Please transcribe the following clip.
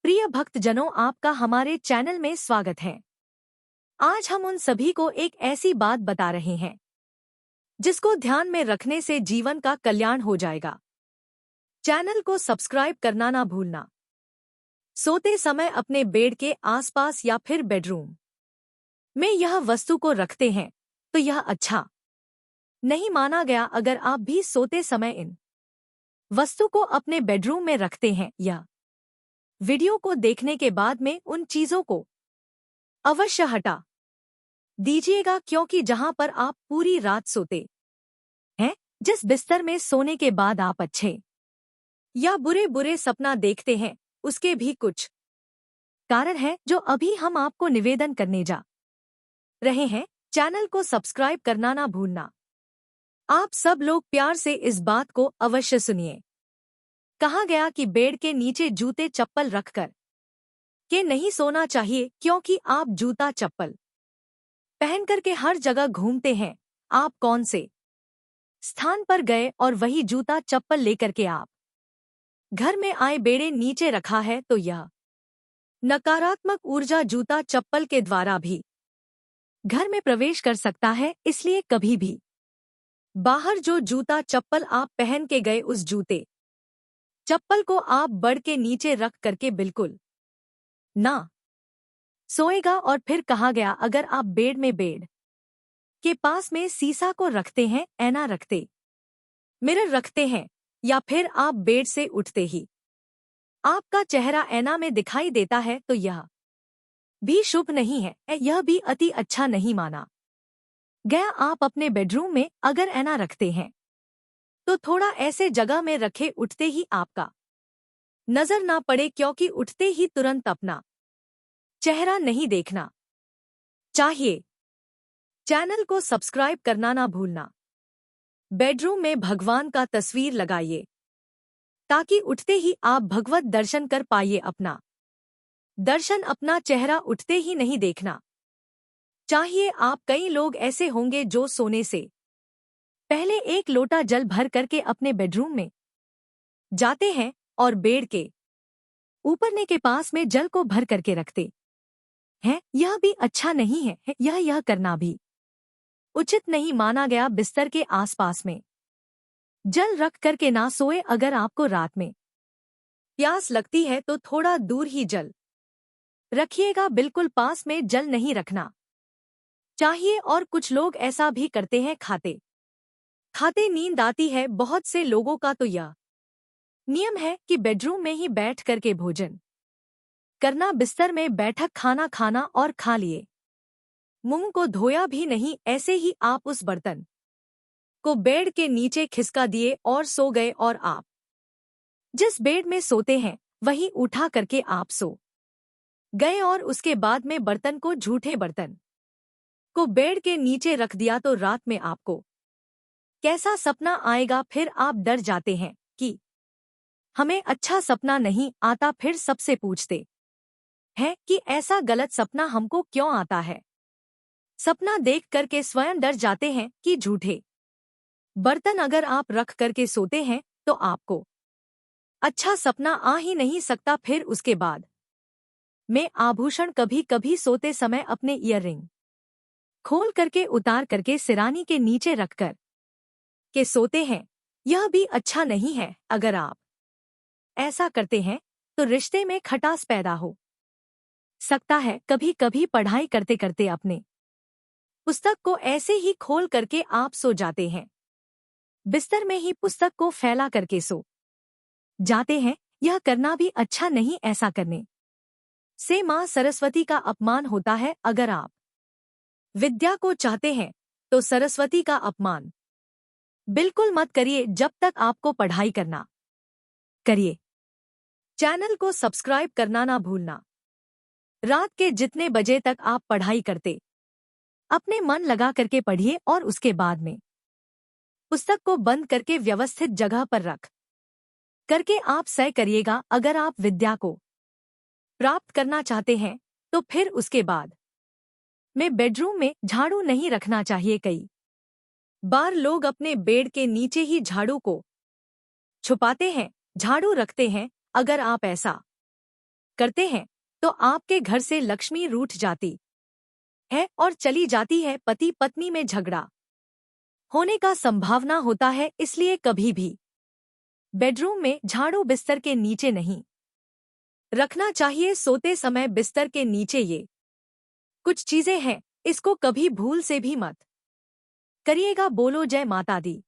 प्रिय भक्तजनों, आपका हमारे चैनल में स्वागत है। आज हम उन सभी को एक ऐसी बात बता रहे हैं जिसको ध्यान में रखने से जीवन का कल्याण हो जाएगा। चैनल को सब्सक्राइब करना ना भूलना। सोते समय अपने बेड के आसपास या फिर बेडरूम में यह वस्तु को रखते हैं तो यह अच्छा नहीं माना गया। अगर आप भी सोते समय इन वस्तु को अपने बेडरूम में रखते हैं या वीडियो को देखने के बाद में उन चीजों को अवश्य हटा दीजिएगा, क्योंकि जहां पर आप पूरी रात सोते हैं, जिस बिस्तर में सोने के बाद आप अच्छे या बुरे बुरे सपना देखते हैं, उसके भी कुछ कारण है जो अभी हम आपको निवेदन करने जा रहे हैं। चैनल को सब्सक्राइब करना ना भूलना। आप सब लोग प्यार से इस बात को अवश्य सुनिए। कहा गया कि बेड के नीचे जूते चप्पल रखकर के नहीं सोना चाहिए, क्योंकि आप जूता चप्पल पहन करके हर जगह घूमते हैं। आप कौन से स्थान पर गए और वही जूता चप्पल लेकर के आप घर में आए, बेड़े नीचे रखा है, तो यह नकारात्मक ऊर्जा जूता चप्पल के द्वारा भी घर में प्रवेश कर सकता है। इसलिए कभी भी बाहर जो जूता चप्पल आप पहन के गए, उस जूते चप्पल को आप बेड के नीचे रख करके बिल्कुल ना सोएगा। और फिर कहा गया, अगर आप बेड के पास में शीशा को रखते हैं, ऐना रखते, मिरर रखते हैं, या फिर आप बेड से उठते ही आपका चेहरा ऐना में दिखाई देता है, तो यह भी शुभ नहीं है। यह भी अति अच्छा नहीं माना गया। आप अपने बेडरूम में अगर ऐना रखते हैं तो थोड़ा ऐसे जगह में रखे, उठते ही आपका नजर ना पड़े, क्योंकि उठते ही तुरंत अपना चेहरा नहीं देखना चाहिए। चैनल को सब्सक्राइब करना ना भूलना। बेडरूम में भगवान का तस्वीर लगाइए ताकि उठते ही आप भगवत दर्शन कर पाइए। अपना दर्शन, अपना चेहरा उठते ही नहीं देखना चाहिए। आप कई लोग ऐसे होंगे जो सोने से पहले एक लोटा जल भर करके अपने बेडरूम में जाते हैं और बेड के ऊपरने के पास में जल को भर करके रखते हैं। यह भी अच्छा नहीं है। यह करना भी उचित नहीं माना गया। बिस्तर के आसपास में जल रख करके ना सोए। अगर आपको रात में प्यास लगती है तो थोड़ा दूर ही जल रखिएगा, बिल्कुल पास में जल नहीं रखना चाहिए। और कुछ लोग ऐसा भी करते हैं, खाते खाते नींद आती है। बहुत से लोगों का तो यह नियम है कि बेडरूम में ही बैठ करके भोजन करना, बिस्तर में बैठक खाना खाना और खा लिए, मुंह को धोया भी नहीं, ऐसे ही आप उस बर्तन को बेड के नीचे खिसका दिए और सो गए। और आप जिस बेड में सोते हैं वही उठा करके आप सो गए, और उसके बाद में बर्तन को, झूठे बर्तन को बेड के नीचे रख दिया, तो रात में आपको कैसा सपना आएगा। फिर आप डर जाते हैं कि हमें अच्छा सपना नहीं आता। फिर सबसे पूछते हैं कि ऐसा गलत सपना हमको क्यों आता है। सपना देख करके स्वयं डर जाते हैं कि झूठे बर्तन अगर आप रख करके सोते हैं तो आपको अच्छा सपना आ ही नहीं सकता। फिर उसके बाद में आभूषण, कभी कभी सोते समय अपने ईयररिंग खोल करके उतार करके सिरानी के नीचे रखकर के सोते हैं, यह भी अच्छा नहीं है। अगर आप ऐसा करते हैं तो रिश्ते में खटास पैदा हो सकता है। कभी कभी पढ़ाई करते करते अपने पुस्तक को ऐसे ही खोल करके आप सो जाते हैं, बिस्तर में ही पुस्तक को फैला करके सो जाते हैं। यह करना भी अच्छा नहीं। ऐसा करने से मां सरस्वती का अपमान होता है। अगर आप विद्या को चाहते हैं तो सरस्वती का अपमान बिल्कुल मत करिए। जब तक आपको पढ़ाई करना करिए। चैनल को सब्सक्राइब करना ना भूलना। रात के जितने बजे तक आप पढ़ाई करते, अपने मन लगा करके पढ़िए, और उसके बाद में पुस्तक को बंद करके व्यवस्थित जगह पर रख करके आप सय करिएगा। अगर आप विद्या को प्राप्त करना चाहते हैं तो फिर उसके बाद में बेडरूम में झाड़ू नहीं रखना चाहिए। कई बार लोग अपने बेड के नीचे ही झाड़ू को छुपाते हैं, झाड़ू रखते हैं। अगर आप ऐसा करते हैं तो आपके घर से लक्ष्मी रूठ जाती है और चली जाती है। पति पत्नी में झगड़ा होने का संभावना होता है, इसलिए कभी भी बेडरूम में झाड़ू बिस्तर के नीचे नहीं रखना चाहिए। सोते समय बिस्तर के नीचे ये कुछ चीजें हैं, इसको कभी भूल से भी मत करिएगा। बोलो जय माता दी।